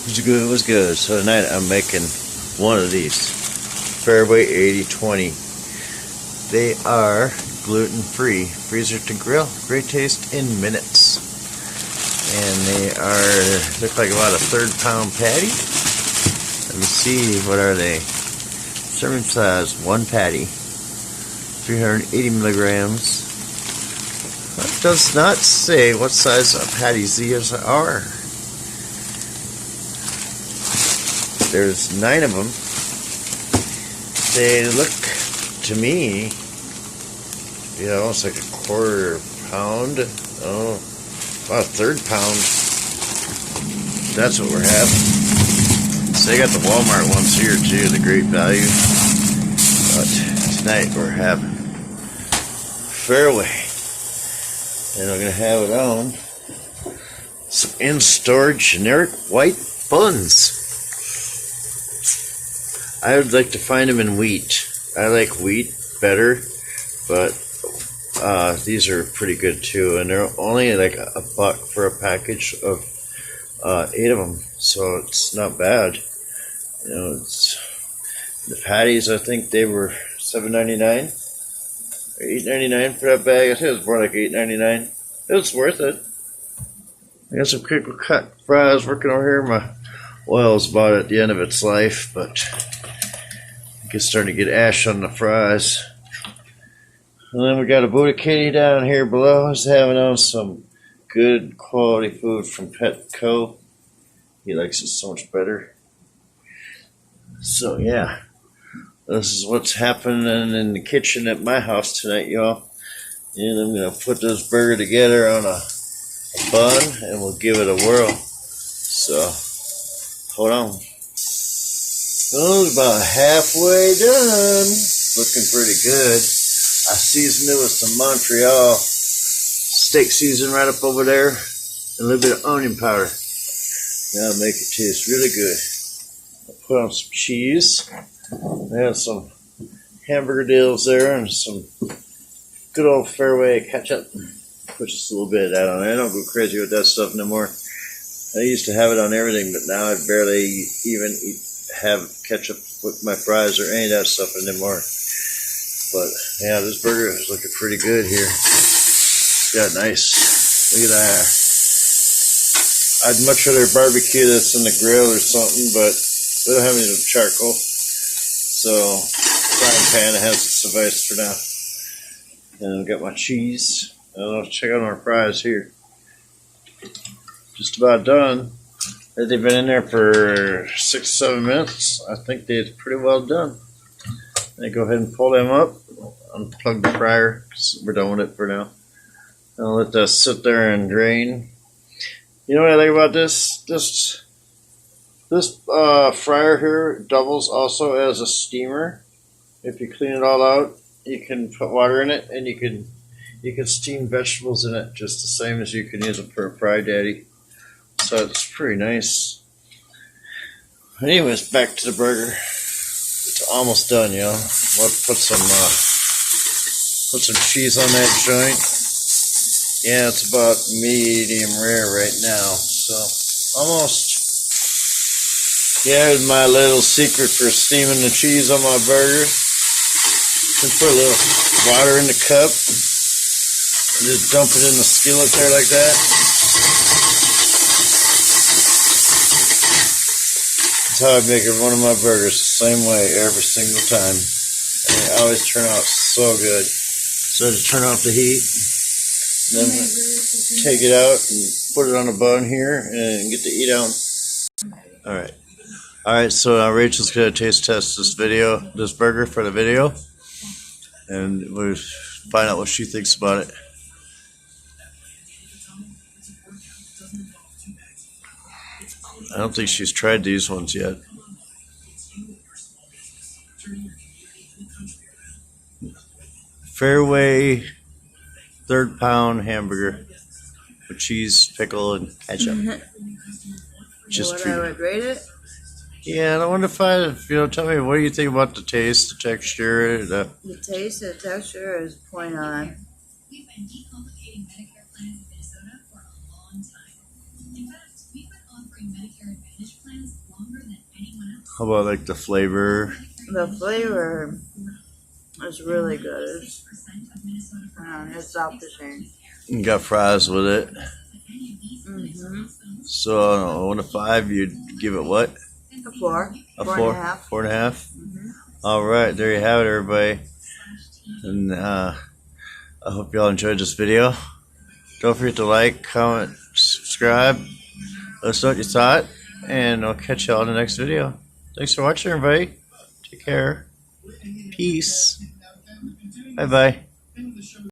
It was good. So tonight I'm making one of these. FareWay 80/20. They are gluten-free, freezer to grill. Great taste in minutes. And they look like about a 1/3 pound patty. Let me see, what are they? Serving size, 1 patty. 380 milligrams. It does not say what size of patties these are. There's 9 of them. They look to me, almost like a 1/4 pound. Oh, about a 1/3 pound. That's what we're having. So they got the Walmart ones here too, the great value. But tonight we're having FareWay. And I'm going to have it on some in-store generic white buns. I would like to find them in wheat. I like wheat better, but these are pretty good too. And they're only like $1 for a package of 8 of them, so it's not bad. The patties, I think they were $7.99 or $8.99 for that bag. I think it was more like $8.99. It was worth it. I got some quick cut fries working over here. My oil's about at the end of its life, but it's starting to get ash on the fries. And then we got a Buddha Kitty down here below. He's having on some good quality food from Petco. He likes it so much better. So yeah, this is what's happening in the kitchen at my house tonight, y'all. And I'm going to put this burger together on a bun and we'll give it a whirl. So, hold on. Oh, it's about halfway done. Looking pretty good. I seasoned it with some Montreal steak season right up over there. And a little bit of onion powder. That'll make it taste really good. I'll put on some cheese. I have some hamburger deals there and some good old FareWay ketchup. Put just a little bit of that on there. I don't go crazy with that stuff no more. I used to have it on everything, but now I barely even have ketchup with my fries or any of that stuff anymore. But yeah, this burger is looking pretty good here. It's got nice. Look at that. I'd much rather barbecue this in the grill or something, but we don't have any charcoal. So frying pan has to suffice for now. And I've got my cheese. I'll check out our fries here. Just about done. They've been in there for 6-7 minutes. I think they're pretty well done. I go ahead and pull them up. Unplug the fryer because we're done with it for now. I'll let that sit there and drain. You know what I like about this? This fryer here doubles also as a steamer. If you clean it all out, you can put water in it and you can steam vegetables in it just the same as you can use it for a fry daddy. So it's pretty nice. Anyways, back to the burger. It's almost done, y'all. We'll put some cheese on that joint. Yeah, it's about medium rare right now. So almost. Yeah, here's my little secret for steaming the cheese on my burger. Just put a little water in the cup. And just dump it in the skillet there like that. That's how I make one of my burgers the same way every single time. And they always turn out so good. So to turn off the heat, then take it out and put it on a bun here and get to eat on. Alright, so now Rachel's going to taste test this burger for the video. And we'll find out what she thinks about it. I don't think she's tried these ones yet. FareWay 1/3 pound hamburger with cheese, pickle, and ketchup. Just what I would rate it? Yeah, I wonder if tell me, what do you think about the taste, the texture? The taste and texture is point on. We've been decomplicating Medicare plans in Minnesota for a long time. In fact, we've been offering Medicare Advantage plans How about like the flavor? The flavor is really good. It's off the chain. You got fries with it. Mm-hmm. So I don't know, 1 to 5, you'd give it what? A 4. A 4 4? and a half. 4.5? Mm-hmm. All right, there you have it, everybody. And I hope y'all enjoyed this video. Don't forget to like, comment, subscribe. Let us know what you thought, and I'll catch y'all in the next video. Thanks for watching, everybody. Take care. Peace. Bye-bye.